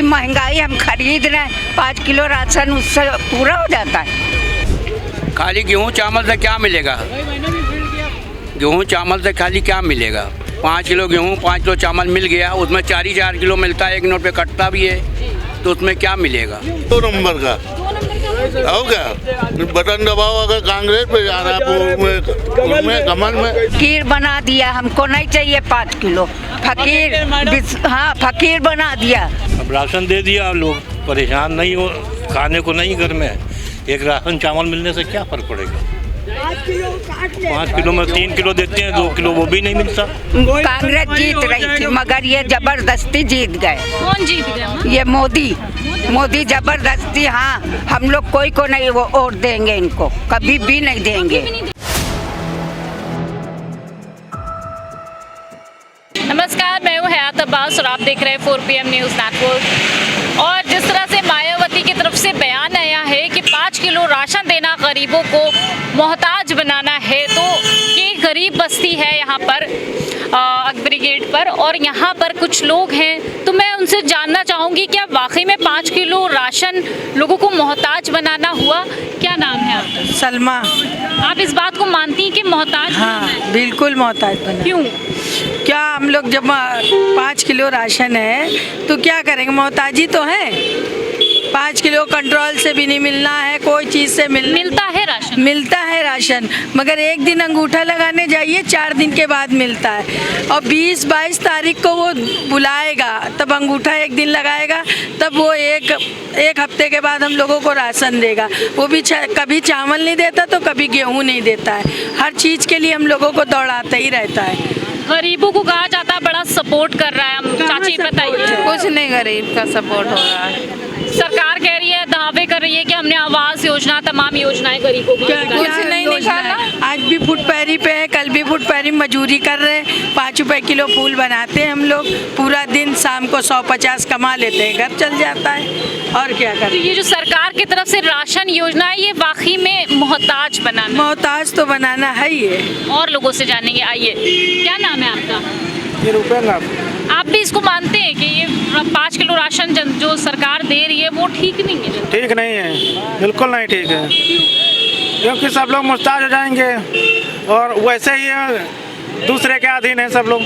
महंगाई हम खरीद रहे हैं, 5 किलो राशन उससे पूरा हो जाता है। खाली गेहूँ चावल से क्या मिलेगा? गेहूँ चावल से खाली क्या मिलेगा? 5 किलो गेहूँ 5 किलो चावल मिल गया, उसमें 4 किलो मिलता है, 1 नोट पे कटता भी है, तो उसमें क्या मिलेगा? 2 नंबर का हो गया, बटन दबाओ, अगर कांग्रेस पे जा रहा है कमल में फकीर बना दिया, हमको नहीं चाहिए 5 किलो, फकीर, हाँ फकीर बना दिया। अब राशन दे दिया, लोग परेशान नहीं हो, खाने को नहीं घर में, एक राशन चावल मिलने से क्या फर्क पड़ेगा? 5 किलो में 3 किलो देते हैं, 2 किलो वो भी नहीं मिलता। कांग्रेस जीत रही थी मगर ये जबरदस्ती जीत गए। कौन जीत गया? ये मोदी जबरदस्ती। हाँ, हम लोग कोई को नहीं वो वोट देंगे, इनको कभी भी नहीं देंगे। नमस्कार, मैं हूँ हयात अब्बास और आप देख रहे हैं 4 PM न्यूज़ नेटवर्क। और जिस तरह से मायावती की तरफ से बयान आया है कि 5 किलो राशन देना गरीबों को मोहताज बनाना है, तो ये गरीब बस्ती है यहाँ पर अकबरी गेट पर, और यहाँ पर कुछ लोग हैं, तो मैं उनसे जानना चाहूँगी क्या वाकई में 5 किलो राशन लोगों को मोहताज बनाना हुआ? क्या नाम है आपका? सलमा। आप इस बात को मानती हैं कि मोहताज? हाँ, बिल्कुल मोहताज बना। क्यों? क्या हम लोग जब 5 किलो राशन है तो क्या करेंगे? मोहताजी तो है। 5 किलो कंट्रोल से भी नहीं मिलना है, कोई चीज़ से मिलता है राशन, मिलता है राशन, मगर एक दिन अंगूठा लगाने जाइए 4 दिन के बाद मिलता है, और 20-22 तारीख को वो बुलाएगा, तब अंगूठा एक दिन लगाएगा, तब वो एक हफ्ते के बाद हम लोगों को राशन देगा। वो भी कभी चावल नहीं देता तो कभी गेहूँ नहीं देता है, हर चीज़ के लिए हम लोगों को दौड़ाता ही रहता है। गरीबों को कहा जाता है बड़ा सपोर्ट कर रहा है, हम चाची बताइए। कुछ नहीं गरीब का सपोर्ट हो रहा है। सरकार कह रही है, दावे कर रही है कि हमने आवास योजना, तमाम योजनाएं गरीबों की कुछ नहीं निकाला। आज भी फुटपैरी पे है, कल भी फुटपैरी मजूरी कर रहे हैं, 5 रुपए किलो फूल बनाते हैं हम लोग, पूरा दिन शाम को 100-50 कमा लेते हैं, घर चल जाता है, और क्या करें। तो ये जो सरकार की तरफ से राशन योजना है, ये वाकई में मोहताज बनाना, मोहताज तो बनाना है ही है। और लोगों से जानेंगे, आइए। क्या नाम है आपका? ये रुपया नाम। आप भी इसको मानते हैं कि ये 5 किलो राशन जो सरकार दे रही है वो ठीक नहीं है? ठीक नहीं है, बिल्कुल नहीं ठीक है, क्योंकि सब लोग मुहताज हो जाएंगे और वैसे ही दूसरे के अधीन है सब लोग।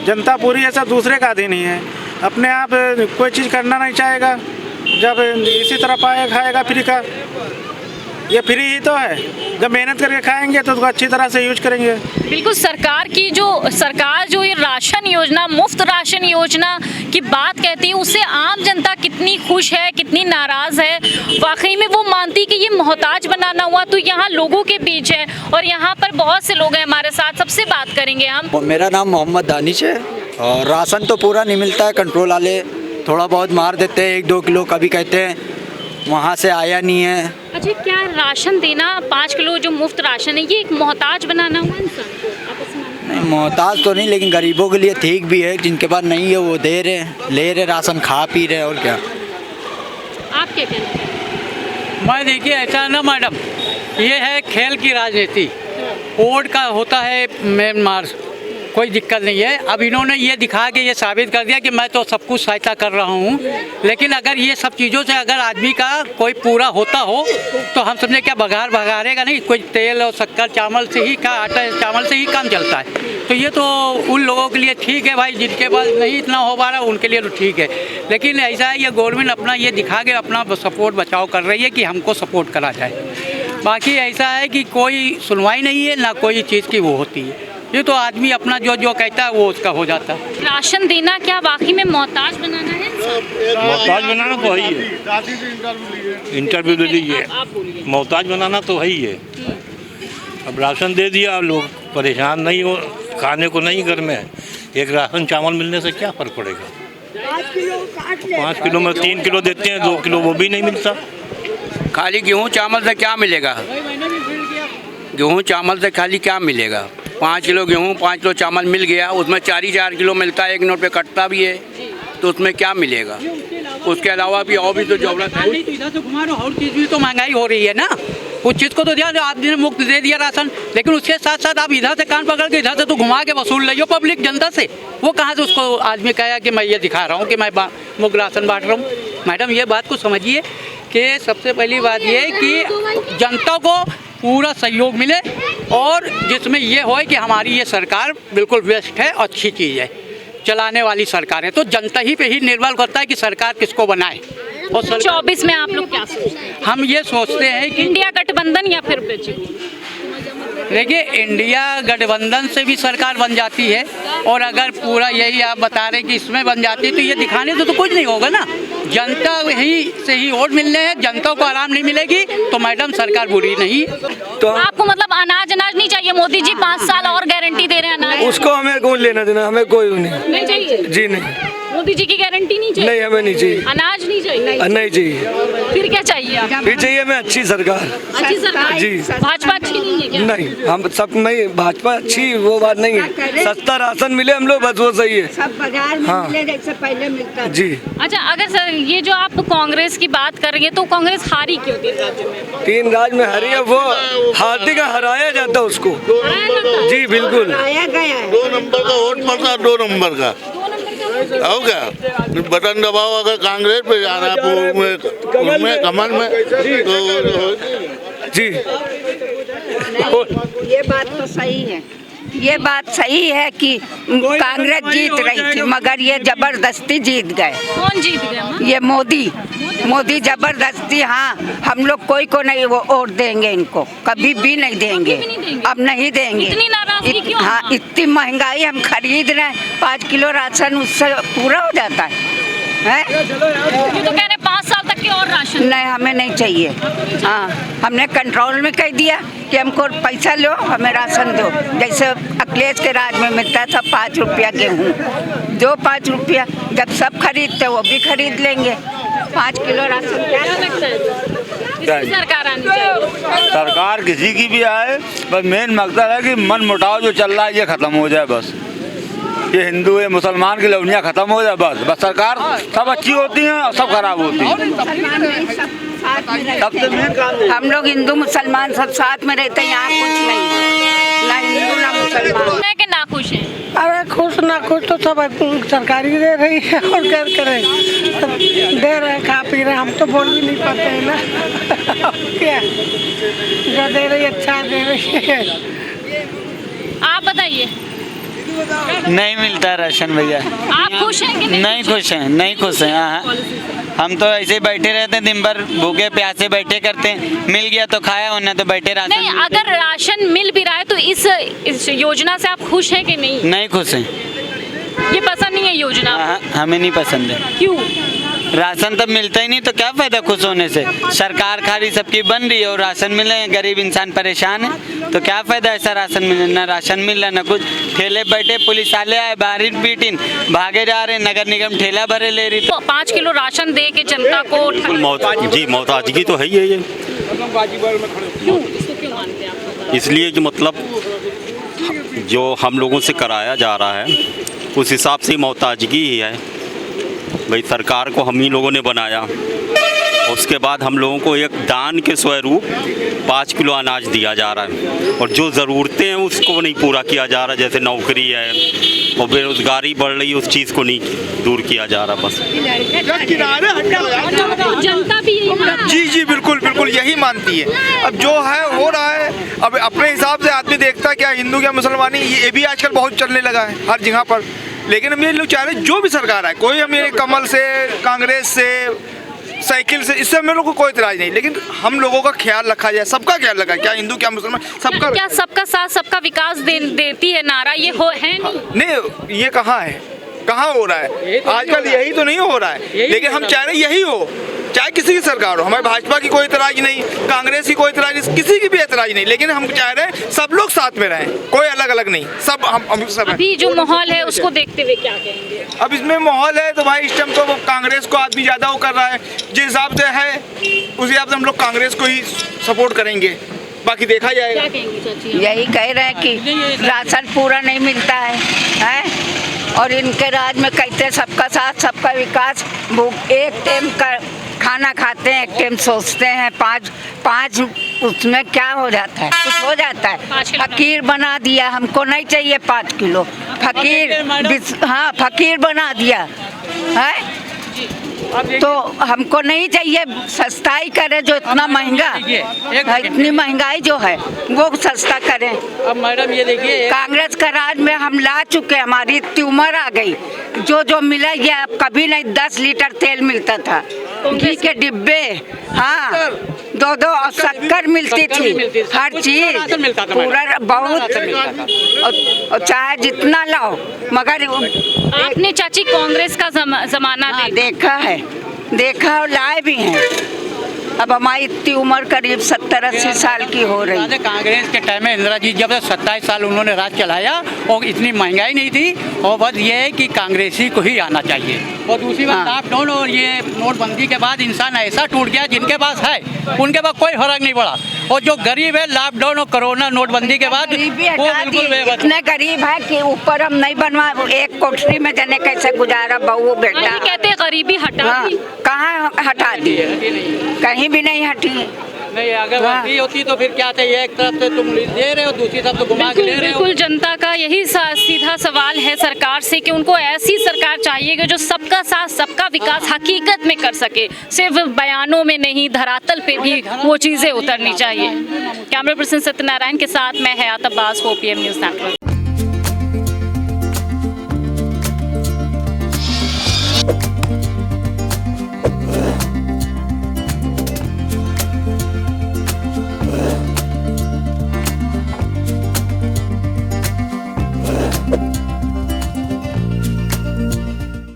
जनता पूरी ऐसा दूसरे का अधीन ही है, अपने आप कोई चीज़ करना नहीं चाहेगा। जब इसी तरह पाएगा खाएगा फ्री का, ये फ्री ही तो है, जब मेहनत करके खाएंगे तो उसको अच्छी तरह से यूज करेंगे। बिल्कुल, सरकार जो ये राशन योजना, मुफ्त राशन योजना की बात कहती है, उससे आम जनता कितनी खुश है, कितनी नाराज़ है? वाकई में वो मानती कि ये मोहताज बनाना हुआ? तो यहाँ लोगों के बीच है, और यहाँ पर बहुत से लोग हैं हमारे साथ, सबसे बात करेंगे हम। मेरा नाम मोहम्मद दानिश है, और राशन तो पूरा नहीं मिलता है, कंट्रोल वाले थोड़ा बहुत मार देते हैं, 1-2 किलो कभी कहते हैं, वहाँ से आया नहीं है। अच्छा, क्या राशन देना 5 किलो जो मुफ्त राशन है, ये एक मोहताज बनाना हुआ इंसान को? आप इस नहीं, मोहताज तो नहीं, लेकिन गरीबों के लिए ठीक भी है, जिनके पास नहीं है वो दे रहे, ले रहे राशन, खा पी रहे, और क्या। आप क्या कहना हैं? मैं देखिए, ऐसा है ना मैडम, ये है खेल की राजनीति, वोट का होता है मेन मार्च, कोई दिक्कत नहीं है। अब इन्होंने ये दिखा के ये साबित कर दिया कि मैं तो सब कुछ सहायता कर रहा हूँ, लेकिन अगर ये सब चीज़ों से अगर आदमी का कोई पूरा होता हो तो हम समझे क्या भगारेगा नहीं, कोई तेल और शक्कर चावल से ही आटा चावल से ही काम चलता है। तो ये तो उन लोगों के लिए ठीक है भाई, जिनके पास नहीं इतना हो पा रहा उनके लिए तो ठीक है, लेकिन ऐसा है ये गवर्नमेंट अपना ये दिखा के अपना सपोर्ट बचाव कर रही है कि हमको सपोर्ट करा जाए। बाकी ऐसा है कि कोई सुनवाई नहीं है, ना कोई चीज़ की वो होती है, ये तो आदमी अपना जो कहता है वो उसका हो जाता है। राशन देना क्या वाकई में मोहताज बनाना है? मोहताज बनाना तो है ही है, इंटरव्यू दे दीजिए, मोहताज बनाना तो है ही है। अब राशन दे दिया, लोग परेशान नहीं हो, खाने को नहीं घर में, एक राशन चावल मिलने से क्या फ़र्क पड़ेगा? 5 किलो में 3 किलो देते हैं, 2 किलो वो भी नहीं मिलता। खाली गेहूँ चावल से क्या मिलेगा? गेहूँ चावल से खाली क्या मिलेगा? 5 किलो गेहूँ 5 किलो चावल मिल गया, उसमें 4 किलो मिलता है, 1 नोट पे कटता भी है, तो उसमें क्या मिलेगा? उसके अलावा भी और भी तो जरूरत है। इधर से घुमा रहा, और चीज़ भी तो महंगाई हो रही है ना, उस चीज़ को तो ध्यान, आपने मुफ्त दे दिया राशन, लेकिन उसके साथ साथ आप इधर से कान पकड़ के इधर से तो घुमा के वसूल रही हो पब्लिक जनता से। वो कहाँ से उसको आदमी कहेगा कि मैं ये दिखा रहा हूँ कि मैं मुफ्त राशन बांट रहा हूँ। मैडम ये बात को समझिए कि सबसे पहली बात ये है कि जनता को पूरा सहयोग मिले और जिसमें ये हो कि हमारी ये सरकार बिल्कुल बेस्ट है, अच्छी चीज़ है, चलाने वाली सरकार है। तो जनता ही पे ही निर्भर करता है कि सरकार किसको बनाए। और 24 में आप लोग क्या सोचते हैं? हम ये सोचते हैं कि इंडिया गठबंधन या फिर बीजेपी? देखिए, इंडिया गठबंधन से भी सरकार बन जाती है और अगर पूरा यही आप बता रहे हैं कि इसमें बन जाती है तो ये दिखाने से तो कुछ नहीं होगा ना। जनता ही से ही वोट मिलने हैं, जनता को आराम नहीं मिलेगी तो मैडम सरकार बुरी नहीं। तो आपको मतलब अनाज नहीं चाहिए? मोदी जी 5 साल और गारंटी दे रहे हैं अनाज, उसको हमें कौन लेना देना, हमें कोई नहीं चाहिए जी नहीं। मोदी जी की गारंटी नहीं चाहिए? नहीं, हमें नहीं चाहिए। अनाज नहीं चाहिए? नहीं चाहिए। फिर क्या चाहिए? फिर चाहिए हमें अच्छी सरकार। अच्छी सरकार? जी। भाजपा अच्छी नहीं है क्या? नहीं, हम सब में भाजपा अच्छी वो बात नहीं है, सस्ता राशन मिले हम लोग बस वो सही है। सब बाजार में हाँ। मिले जैसे पहले मिलता जी। अच्छा, अगर सर ये जो आप कांग्रेस की बात कर रही है तो कांग्रेस हारी क्यों 3 राज्यों में? 3 राज्य में हरी है, वो हाथी का हराया जाता उसको। जी बिल्कुल। आया गया है 2 नंबर का वोट पड़ता है, 2 नंबर का। हो क्या बटन दबाओ, अगर कांग्रेस पे जा रहा है कमल में तो जी। ये बात तो सही है, ये बात सही है कि कांग्रेस जीत रही थी मगर ये जबरदस्ती जीत गए। कौन जीत गया? ये मोदी जबरदस्ती। हाँ, हम लोग कोई को नहीं वो वोट देंगे, इनको कभी भी नहीं देंगे, अब नहीं देंगे। इतनी नाराजगी क्यों? हाँ, इतनी महंगाई हम खरीद रहे हैं, 5 किलो राशन उससे पूरा हो जाता है। ये तो कह रहे 5 साल तक के और राशन। नहीं, हमें नहीं चाहिए। हाँ, हमने कंट्रोल में कह दिया कि हमको पैसा लो, हमें राशन दो। जैसे अखिलेश के राज में मिलता था 5 रुपया गेहूँ, दो 5 रुपया, जब सब खरीदते वो भी खरीद लेंगे। 5 किलो राशन क्या लगता है सरकार आनी चाहिए? सरकार किसी की भी आए, बस मेन मकसद है कि मन मुटाव जो चल रहा है ये खत्म हो जाए। बस ये हिंदू है मुसलमान की लवनियाँ खत्म हो जाए। बस सरकार सब अच्छी होती हैं और सब खराब होती हैं। सबसे मेन काम हम लोग हिंदू मुसलमान सब साथ में रहते हैं, यहाँ कुछ नहीं है, ना हिंदू ना मुसलमान। है कि ना खुश हैं? अरे खुश ना खुश तो सब सरकारी दे रही है और क्या करें, दे रहे खा पी रहे, हम तो बोल भी नहीं पाते हैं ना। क्या जो दे रही अच्छा दे रही है। आप बताइए। नहीं मिलता राशन भैया। आप खुश हैं कि नहीं खुश हैं? नहीं खुश हैं। हाँ, हम तो ऐसे ही बैठे रहते हैं, दिन भर भूखे प्यासे बैठे करते हैं, मिल गया तो खाया, वरना तो बैठे राशन। नहीं, अगर राशन मिल भी रहा है तो इस योजना से आप खुश हैं कि नहीं? नहीं खुश हैं। ये पसंद नहीं है योजना? हमें नहीं पसंद है। क्यों? राशन तब मिलता ही नहीं तो क्या फायदा खुश होने से। सरकार खाली सबकी बन रही है और राशन मिले, गरीब इंसान परेशान है, तो क्या फायदा ऐसा राशन मिले? ना राशन मिल रहा ना कुछ। ठेले बैठे पुलिस वाले आए, बाहर पीटिन भागे जा रहे, नगर निगम ठेला भरे ले रही। तो 5 किलो राशन दे के जनता को जी मोहताजगी तो है ही है ये। क्यों? इसको क्यों मानते हैं आप? इसलिए कि मतलब जो हम लोगों से कराया जा रहा है उस हिसाब से मोहताजगी ही है भाई। सरकार को हम ही लोगों ने बनाया, उसके बाद हम लोगों को एक दान के स्वरूप 5 किलो अनाज दिया जा रहा है और जो ज़रूरतें हैं उसको नहीं पूरा किया जा रहा, जैसे नौकरी है और बेरोज़गारी बढ़ रही है, उस चीज़ को नहीं दूर किया जा रहा। बस जनता भी जी जी बिल्कुल बिल्कुल यही मानती है। अब जो है हो रहा है, अब अपने हिसाब से आदमी देखता है क्या हिंदू क्या मुसलमानी, ये भी आजकल बहुत चलने लगा है हर जगह पर। लेकिन हम ये लोग चाह रहे हैं जो भी सरकार है, कोई हम ये कमल से कांग्रेस से साइकिल से, इससे हम लोग को कोई इतराज नहीं, लेकिन हम लोगों का ख्याल रखा जाए, सबका ख्याल रखा, क्या हिंदू क्या मुसलमान सबका। क्या सबका साथ सबका विकास देती है नारा, ये है नहीं, ये कहाँ है, कहाँ हो रहा है आजकल? यही तो नहीं हो रहा है, लेकिन हम चाह रहे यही हो, चाहे किसी की सरकार हो। हमारे भाजपा की कोई इतराज नहीं, कांग्रेस की कोई इतराज नहीं, किसी की भी इतराज नहीं, लेकिन हम चाह रहे हैं सब लोग साथ में रहें, कोई अलग अलग नहीं, सब हम सब। अभी जो माहौल है उसको देखते हुए क्या कहेंगे? अब इसमें माहौल है तो भाई इस टाइम तो कांग्रेस को आदमी ज़्यादा वो कर रहा है, जिस हिसाब से है उस हिसाब से हम लोग कांग्रेस को ही सपोर्ट करेंगे, बाकी देखा जाएगा। यही कह रहे हैं कि राशन पूरा नहीं मिलता है और इनके राज में कहते हैं सबका साथ सबका विकास। एक टाइम का खाना खाते हैं, एक टाइम सोचते हैं, 5 उसमें क्या हो जाता है, कुछ हो जाता है। फकीर बना दिया, हमको नहीं चाहिए 5 किलो। हाँ फकीर बना दिया है, तो हमको नहीं चाहिए। सस्ताई करे जो इतना महंगा, इतनी महंगाई जो है वो सस्ता करें। अब मैडम ये देखिए, कांग्रेस का राज में हम ला चुके, हमारी इतनी उम्र आ गई, जो मिला ये अब कभी नहीं। 10 लीटर तेल मिलता था, घी के डिब्बे, हाँ 2 और शक्कर मिलती थी, हर चीज पूरा बहुत, और चाहे जितना लाओ। मगर आपने चाची कांग्रेस का जमाना देखा और लाए भी हैं। अब हमारी इतनी उम्र करीब 70-80 साल की हो रही है। कांग्रेस के टाइम में इंदिरा जी जब 27 साल उन्होंने राज चलाया और इतनी महंगाई नहीं थी, और बस ये है कि कांग्रेसी को ही आना चाहिए। और दूसरी बात, लॉकडाउन और ये नोटबंदी के बाद इंसान ऐसा टूट गया, जिनके पास है उनके पास कोई फर्क नहीं पड़ा, और जो गरीब है लॉकडाउन और कोरोना नोटबंदी के बाद वो बिल्कुल इतने गरीब है कि ऊपर हम नहीं बनवा, एक कोठरी में जाने कैसे गुजारा बहू बेटा। कहते हैं गरीबी हटा दी, कहाँ हटा दी, कहीं भी नहीं हटी। नहीं, अगर हटी होती तो फिर क्या था, एक तरफ से तुम दे रहे हो, दूसरी तरफ से घुमा के ले रहे हो। बिल्कुल जनता का यही सीधा सवाल है सरकार से कि उनको ऐसी सरकार चाहिए कि जो सबका साथ सबका विकास हकीकत में कर सके, सिर्फ बयानों में नहीं, धरातल पे भी वो चीज़ें उतरनी चाहिए। कैमरा पर्सन सत्यनारायण के साथ मैं हयात अब्बास, OPM न्यूज़ नेटवर्क।